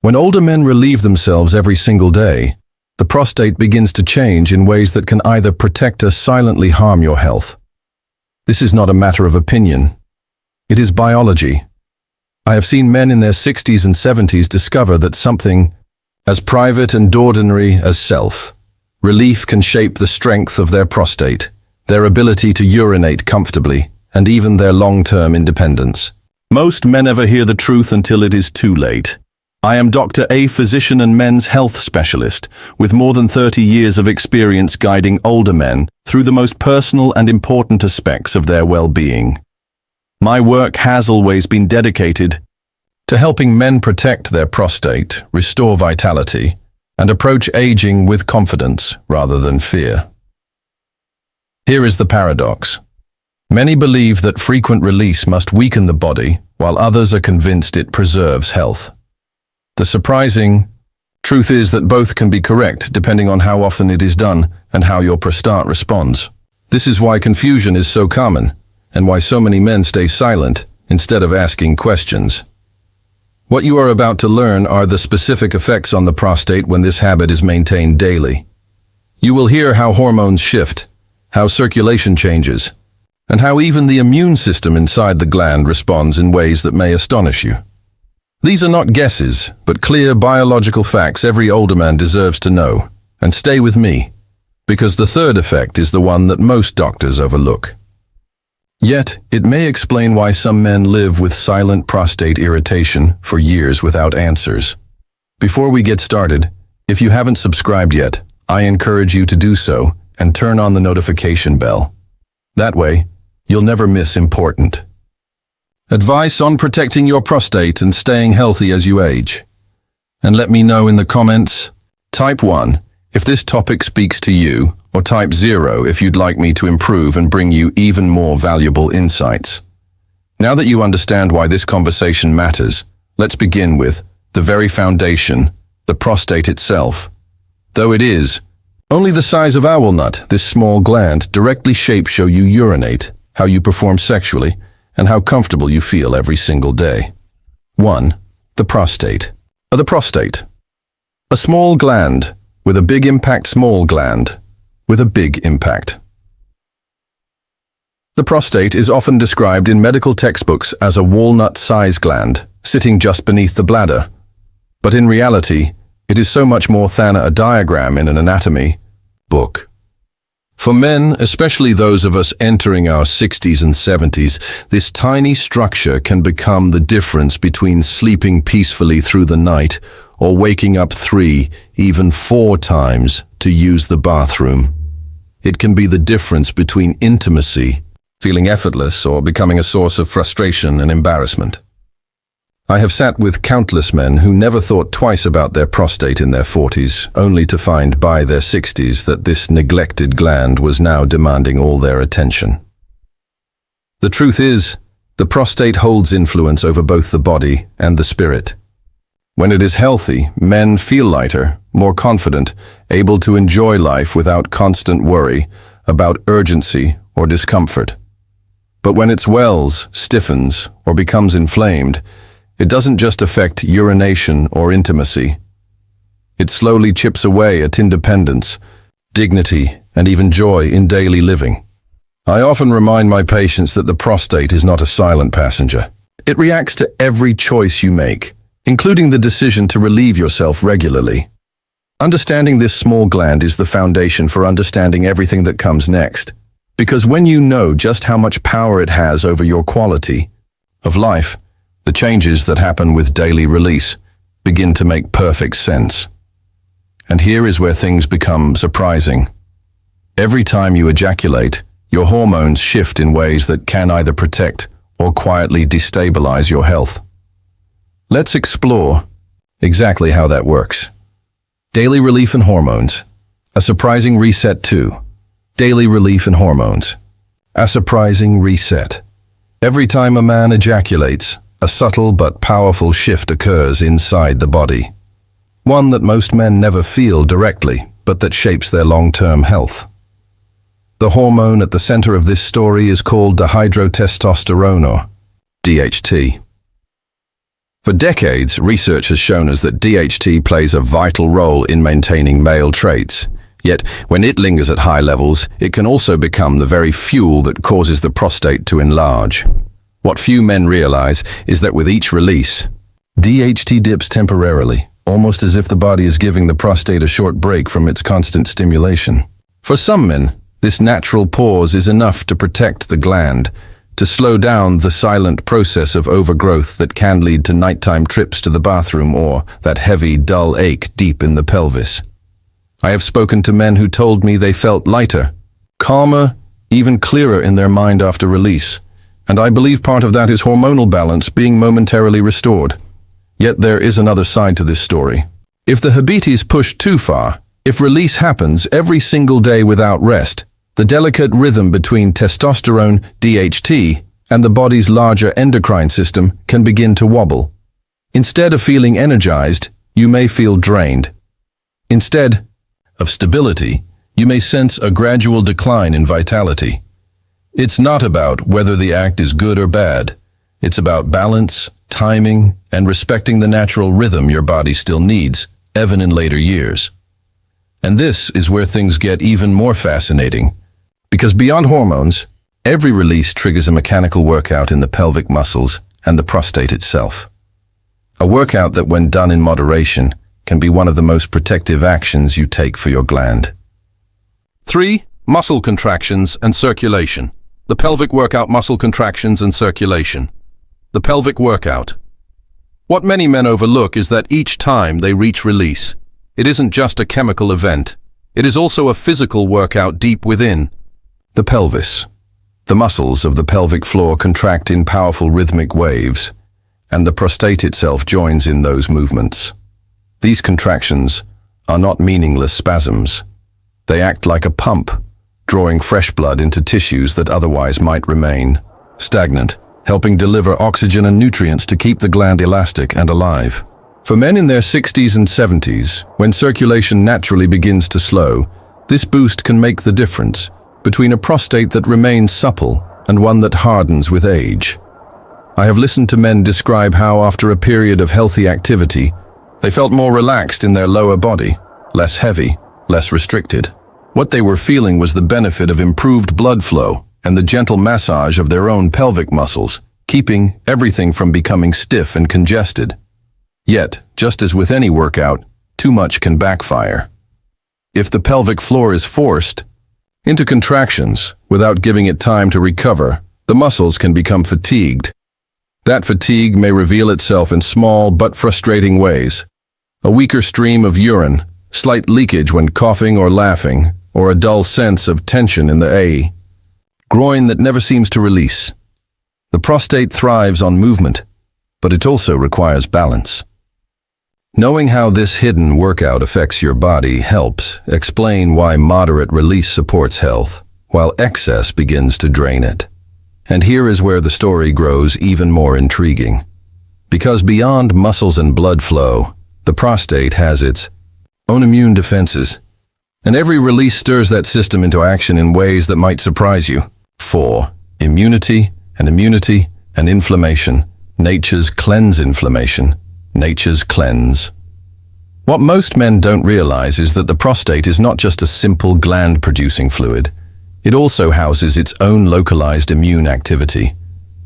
When older men relieve themselves every single day, the prostate begins to change in ways that can either protect or silently harm your health. This is not a matter of opinion. It is biology. I have seen men in their 60s and 70s discover that something as private and ordinary as self-relief can shape the strength of their prostate, their ability to urinate comfortably, and even their long-term independence. Most men never hear the truth until it is too late. I am Dr. A, physician and men's health specialist, with more than 30 years of experience guiding older men through the most personal and important aspects of their well-being. My work has always been dedicated to helping men protect their prostate, restore vitality, and approach aging with confidence rather than fear. Here is the paradox. Many believe that frequent release must weaken the body, while others are convinced it preserves health. The surprising truth is that both can be correct depending on how often it is done and how your prostate responds. This is why confusion is so common, and why so many men stay silent instead of asking questions. What you are about to learn are the specific effects on the prostate when this habit is maintained daily. You will hear how hormones shift, how circulation changes, and how even the immune system inside the gland responds in ways that may astonish you. These are not guesses, but clear biological facts every older man deserves to know. And stay with me, because the third effect is the one that most doctors overlook. Yet, it may explain why some men live with silent prostate irritation for years without answers. Before we get started, if you haven't subscribed yet, I encourage you to do so and turn on the notification bell. That way, you'll never miss important advice on protecting your prostate and staying healthy as you age. And let me know in the comments. Type 1 if this topic speaks to you, or type 0 if you'd like me to improve and bring you even more valuable insights. Now that you understand why this conversation matters, let's begin with the very foundation, the prostate itself. Though it is only the size of owl nut, this small gland directly shapes how you urinate, how you perform sexually, and how comfortable you feel every single day. 1. The prostate. The prostate. A small gland with a big impact, small gland with a big impact. The prostate is often described in medical textbooks as a walnut-sized gland sitting just beneath the bladder. But in reality, it is so much more than a diagram in an anatomy book. For men, especially those of us entering our 60s and 70s, this tiny structure can become the difference between sleeping peacefully through the night or waking up 3, even 4 times to use the bathroom. It can be the difference between intimacy, feeling effortless, or becoming a source of frustration and embarrassment. I have sat with countless men who never thought twice about their prostate in their 40s, only to find by their 60s that this neglected gland was now demanding all their attention. The truth is, the prostate holds influence over both the body and the spirit. When it is healthy, men feel lighter, more confident, able to enjoy life without constant worry about urgency or discomfort. But when it swells, stiffens, or becomes inflamed, it doesn't just affect urination or intimacy. It slowly chips away at independence, dignity, and even joy in daily living. I often remind my patients that the prostate is not a silent passenger. It reacts to every choice you make, including the decision to relieve yourself regularly. Understanding this small gland is the foundation for understanding everything that comes next. Because when you know just how much power it has over your quality of life, the changes that happen with daily release begin to make perfect sense. And here is where things become surprising. Every time you ejaculate, your hormones shift in ways that can either protect or quietly destabilize your health. Let's explore exactly how that works. Daily relief and hormones. A surprising reset too. Daily relief and hormones. A surprising reset. Every time a man ejaculates, a subtle but powerful shift occurs inside the body. One that most men never feel directly, but that shapes their long-term health. The hormone at the center of this story is called dihydrotestosterone, or DHT. For decades, research has shown us that DHT plays a vital role in maintaining male traits. Yet, when it lingers at high levels, it can also become the very fuel that causes the prostate to enlarge. What few men realize is that with each release, DHT dips temporarily, almost as if the body is giving the prostate a short break from its constant stimulation. For some men, this natural pause is enough to protect the gland, to slow down the silent process of overgrowth that can lead to nighttime trips to the bathroom or that heavy, dull ache deep in the pelvis. I have spoken to men who told me they felt lighter, calmer, even clearer in their mind after release, and I believe part of that is hormonal balance being momentarily restored. Yet there is another side to this story. If the habit is pushed too far, if release happens every single day without rest, the delicate rhythm between testosterone, DHT, and the body's larger endocrine system can begin to wobble. Instead of feeling energized, you may feel drained. Instead of stability, you may sense a gradual decline in vitality. It's not about whether the act is good or bad. It's about balance, timing, and respecting the natural rhythm your body still needs, even in later years. And this is where things get even more fascinating. Because beyond hormones, every release triggers a mechanical workout in the pelvic muscles and the prostate itself. A workout that, when done in moderation, can be one of the most protective actions you take for your gland. 3. Muscle contractions and circulation. The pelvic workout: muscle contractions and circulation. The pelvic workout. What many men overlook is that each time they reach release, it isn't just a chemical event. It is also a physical workout deep within. The pelvis. The muscles of the pelvic floor contract in powerful rhythmic waves, and the prostate itself joins in those movements. These contractions are not meaningless spasms. They act like a pump, drawing fresh blood into tissues that otherwise might remain stagnant, helping deliver oxygen and nutrients to keep the gland elastic and alive. For men in their 60s and 70s, when circulation naturally begins to slow, this boost can make the difference between a prostate that remains supple and one that hardens with age. I have listened to men describe how, after a period of healthy activity, they felt more relaxed in their lower body, less heavy, less restricted. What they were feeling was the benefit of improved blood flow and the gentle massage of their own pelvic muscles, keeping everything from becoming stiff and congested. Yet, just as with any workout, too much can backfire. If the pelvic floor is forced into contractions without giving it time to recover, the muscles can become fatigued. That fatigue may reveal itself in small but frustrating ways. A weaker stream of urine, slight leakage when coughing or laughing, or a dull sense of tension in the groin that never seems to release. The prostate thrives on movement, but it also requires balance. Knowing how this hidden workout affects your body helps explain why moderate release supports health, while excess begins to drain it. And here is where the story grows even more intriguing. Because beyond muscles and blood flow, the prostate has its own immune defenses, and every release stirs that system into action in ways that might surprise you. 4. Immunity and inflammation. Nature's cleanse inflammation. Nature's cleanse. What most men don't realize is that the prostate is not just a simple gland-producing fluid. It also houses its own localized immune activity.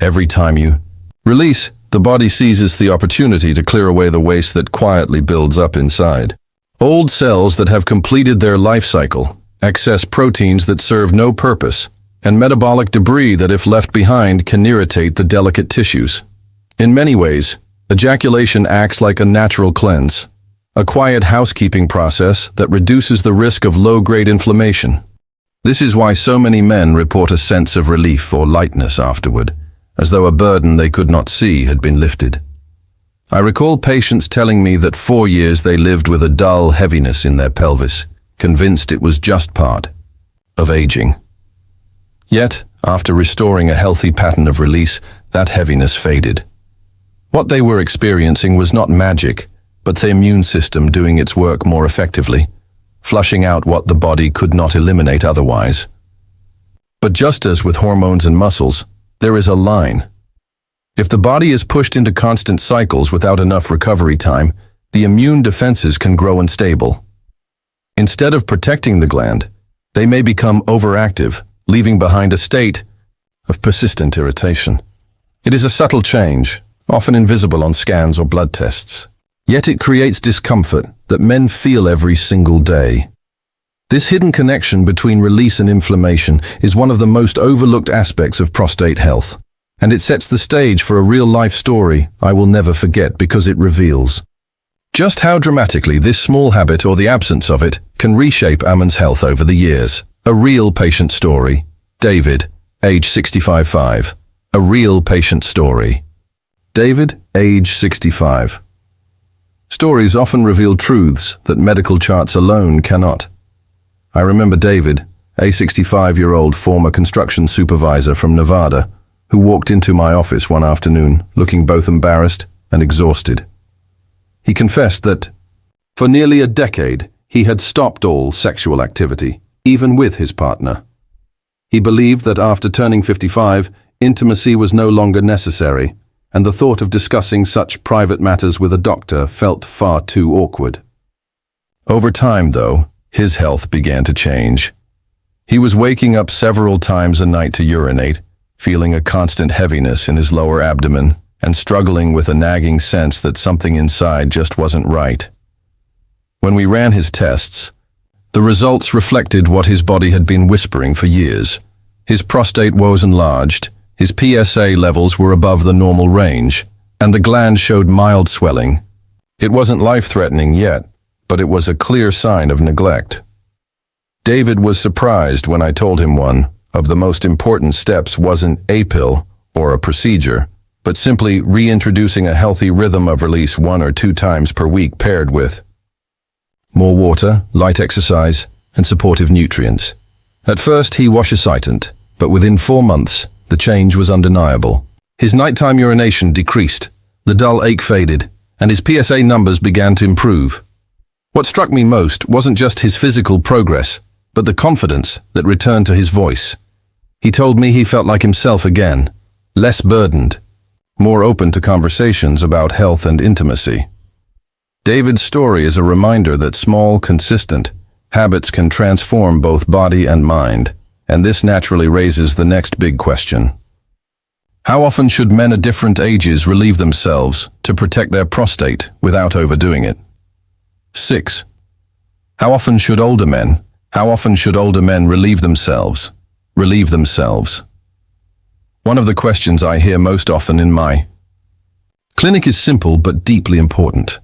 Every time you release, the body seizes the opportunity to clear away the waste that quietly builds up inside. Old cells that have completed their life cycle, excess proteins that serve no purpose, and metabolic debris that, if left behind, can irritate the delicate tissues. In many ways, ejaculation acts like a natural cleanse, a quiet housekeeping process that reduces the risk of low-grade inflammation. This is why so many men report a sense of relief or lightness afterward, as though a burden they could not see had been lifted. I recall patients telling me that 4 years they lived with a dull heaviness in their pelvis, convinced it was just part of aging. Yet, after restoring a healthy pattern of release, that heaviness faded. What they were experiencing was not magic, but the immune system doing its work more effectively, flushing out what the body could not eliminate otherwise. But just as with hormones and muscles, there is a line. If the body is pushed into constant cycles without enough recovery time, the immune defenses can grow unstable. Instead of protecting the gland, they may become overactive, leaving behind a state of persistent irritation. It is a subtle change, often invisible on scans or blood tests. Yet it creates discomfort that men feel every single day. This hidden connection between release and inflammation is one of the most overlooked aspects of prostate health, and it sets the stage for a real-life story I will never forget because it reveals just how dramatically this small habit or the absence of it can reshape a man's health over the years. A real patient story. David, age 65. A real patient story. David, age 65. Stories often reveal truths that medical charts alone cannot. I remember David, a 65-year-old former construction supervisor from Nevada, who walked into my office one afternoon looking both embarrassed and exhausted. He confessed that, for nearly a decade, he had stopped all sexual activity, even with his partner. He believed that after turning 55, intimacy was no longer necessary, and the thought of discussing such private matters with a doctor felt far too awkward. Over time, though, his health began to change. He was waking up several times a night to urinate, feeling a constant heaviness in his lower abdomen, and struggling with a nagging sense that something inside just wasn't right. When we ran his tests, the results reflected what his body had been whispering for years. His prostate was enlarged, his PSA levels were above the normal range, and the gland showed mild swelling. It wasn't life-threatening yet, but it was a clear sign of neglect. David was surprised when I told him one of the most important steps wasn't a pill or a procedure, but simply reintroducing a healthy rhythm of release 1 or 2 times per week paired with more water, light exercise, and supportive nutrients. At first he was hesitant, but within 4 months, the change was undeniable. His nighttime urination decreased, the dull ache faded, and his PSA numbers began to improve. What struck me most wasn't just his physical progress, but the confidence that returned to his voice. He told me he felt like himself again, less burdened, more open to conversations about health and intimacy. David's story is a reminder that small, consistent habits can transform both body and mind, and this naturally raises the next big question. How often should men at different ages relieve themselves to protect their prostate without overdoing it? 6. How often should older men relieve themselves? One of the questions I hear most often in my clinic is simple but deeply important.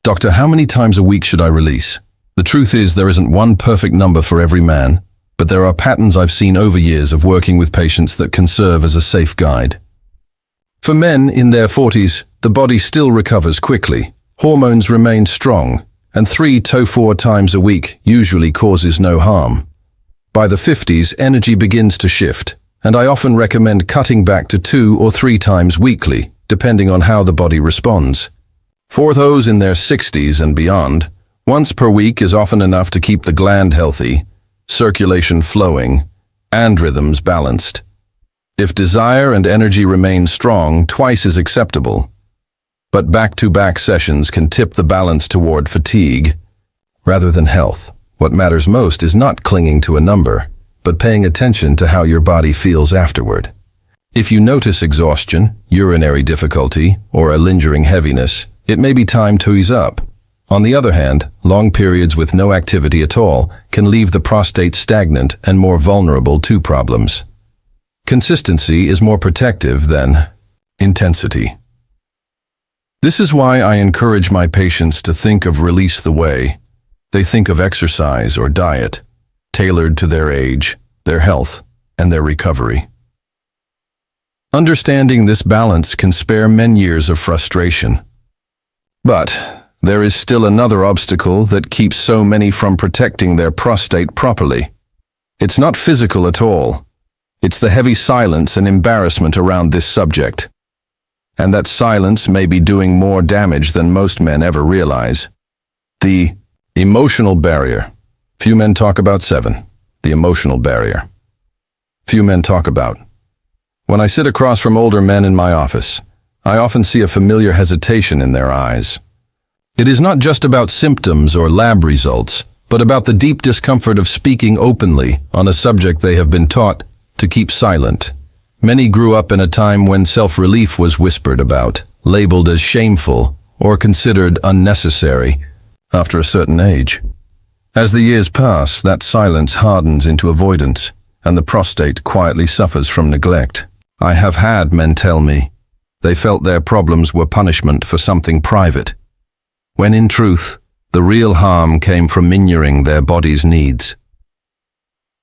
Doctor, how many times a week should I release? The truth is there isn't one perfect number for every man, but there are patterns I've seen over years of working with patients that can serve as a safe guide. For men in their 40s, the body still recovers quickly, hormones remain strong, and 3 to 4 times a week usually causes no harm. By the 50s, energy begins to shift, and I often recommend cutting back to 2 or 3 times weekly, depending on how the body responds. For those in their 60s and beyond, once per week is often enough to keep the gland healthy, circulation flowing, and rhythms balanced. If desire and energy remain strong, twice is acceptable. But back-to-back sessions can tip the balance toward fatigue rather than health. What matters most is not clinging to a number, but paying attention to how your body feels afterward. If you notice exhaustion, urinary difficulty, or a lingering heaviness, it may be time to ease up. On the other hand, long periods with no activity at all can leave the prostate stagnant and more vulnerable to problems. Consistency is more protective than intensity. This is why I encourage my patients to think of release the way they think of exercise or diet, tailored to their age, their health, and their recovery. Understanding this balance can spare men years of frustration. But there is still another obstacle that keeps so many from protecting their prostate properly. It's not physical at all. It's the heavy silence and embarrassment around this subject. And that silence may be doing more damage than most men ever realize. The emotional barrier. Few men talk about 7. The emotional barrier. Few men talk about. When I sit across from older men in my office, I often see a familiar hesitation in their eyes. It is not just about symptoms or lab results, but about the deep discomfort of speaking openly on a subject they have been taught to keep silent. Many grew up in a time when self-relief was whispered about, labeled as shameful, or considered unnecessary after a certain age. As the years pass, that silence hardens into avoidance, and the prostate quietly suffers from neglect. I have had men tell me they felt their problems were punishment for something private, when in truth, the real harm came from ignoring their body's needs.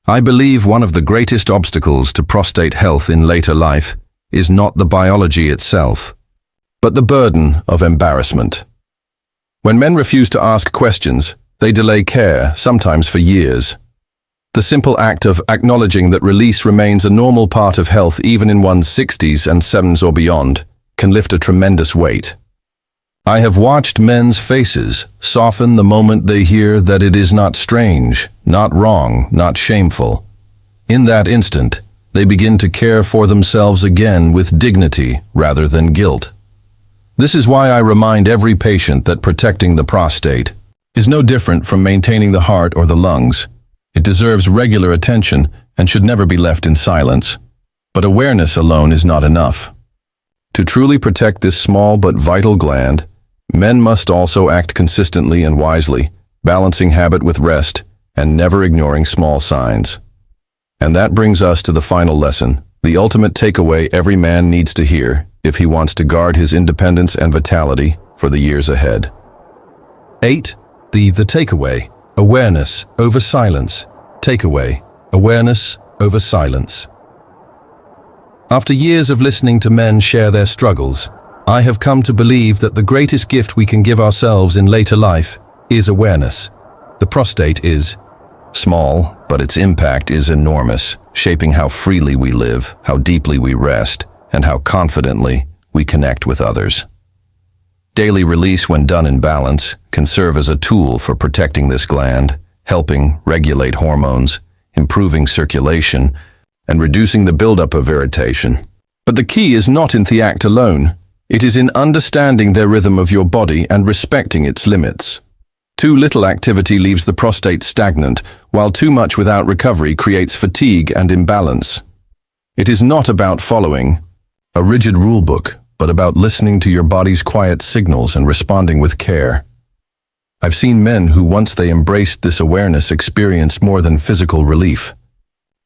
I believe one of the greatest obstacles to prostate health in later life is not the biology itself, but the burden of embarrassment. When men refuse to ask questions, they delay care, sometimes for years. The simple act of acknowledging that release remains a normal part of health even in one's 60s and 70s or beyond can lift a tremendous weight. I have watched men's faces soften the moment they hear that it is not strange, not wrong, not shameful. In that instant, they begin to care for themselves again with dignity rather than guilt. This is why I remind every patient that protecting the prostate is no different from maintaining the heart or the lungs. It deserves regular attention and should never be left in silence. But awareness alone is not enough. To truly protect this small but vital gland, men must also act consistently and wisely, balancing habit with rest and never ignoring small signs. And that brings us to the final lesson, the ultimate takeaway every man needs to hear if he wants to guard his independence and vitality for the years ahead. 8. The takeaway. Awareness over silence. Takeaway. Awareness over silence. After years of listening to men share their struggles, I have come to believe that the greatest gift we can give ourselves in later life is awareness. The prostate is small, but its impact is enormous, shaping how freely we live, how deeply we rest, and how confidently we connect with others. Daily release, when done in balance, can serve as a tool for protecting this gland, helping regulate hormones, improving circulation, and reducing the buildup of irritation. But the key is not in the act alone. It is in understanding the rhythm of your body and respecting its limits. Too little activity leaves the prostate stagnant, while too much without recovery creates fatigue and imbalance. It is not about following a rigid rulebook, but about listening to your body's quiet signals and responding with care. I've seen men who, once they embraced this awareness, experienced more than physical relief.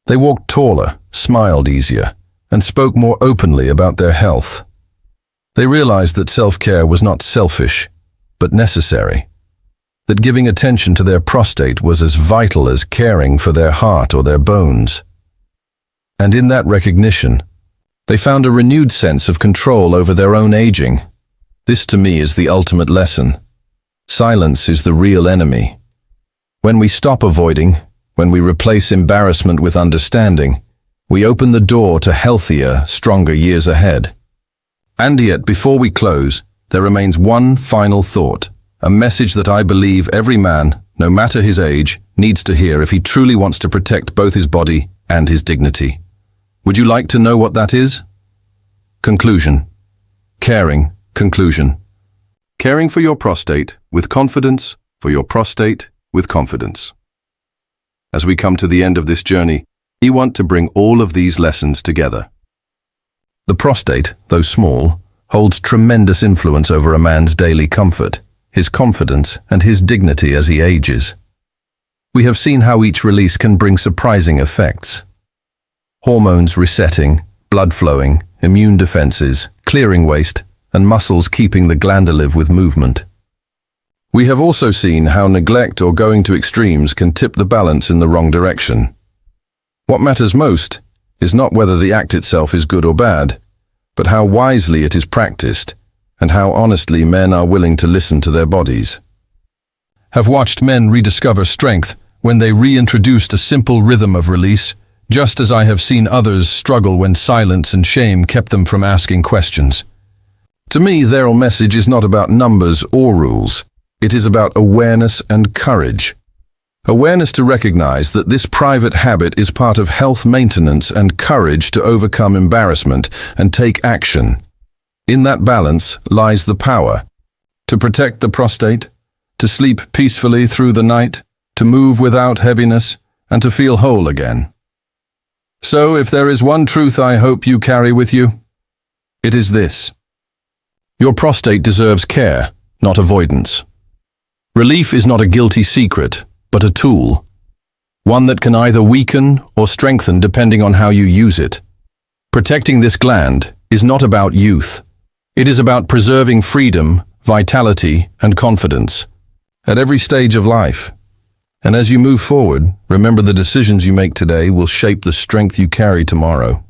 They walked taller, smiled easier, and spoke more openly about their health. They realized that self-care was not selfish, but necessary. That giving attention to their prostate was as vital as caring for their heart or their bones. And in that recognition, they found a renewed sense of control over their own aging. This to me is the ultimate lesson. Silence is the real enemy. When we stop avoiding, when we replace embarrassment with understanding, we open the door to healthier, stronger years ahead. And yet, before we close, there remains one final thought, a message that I believe every man, no matter his age, needs to hear if he truly wants to protect both his body and his dignity. Would you like to know what that is? Conclusion. Caring. Conclusion. Caring for your prostate with confidence, for your prostate with confidence. As we come to the end of this journey, we want to bring all of these lessons together. The prostate, though small, holds tremendous influence over a man's daily comfort, his confidence, and his dignity as he ages. We have seen how each release can bring surprising effects. Hormones resetting, blood flowing, immune defenses, clearing waste, and muscles keeping the gland alive with movement. We have also seen how neglect or going to extremes can tip the balance in the wrong direction. What matters most is not whether the act itself is good or bad, but how wisely it is practiced and how honestly men are willing to listen to their bodies. Have watched men rediscover strength when they reintroduced a simple rhythm of release, just as I have seen others struggle when silence and shame kept them from asking questions. To me, their message is not about numbers or rules. It is about awareness and courage. Awareness to recognize that this private habit is part of health maintenance and courage to overcome embarrassment and take action. In that balance lies the power to protect the prostate, to sleep peacefully through the night, to move without heaviness, and to feel whole again. So, if there is one truth I hope you carry with you, it is this. Your prostate deserves care, not avoidance. Relief is not a guilty secret, but a tool. One that can either weaken or strengthen depending on how you use it. Protecting this gland is not about youth. It is about preserving freedom, vitality, and confidence at every stage of life. And as you move forward, remember the decisions you make today will shape the strength you carry tomorrow.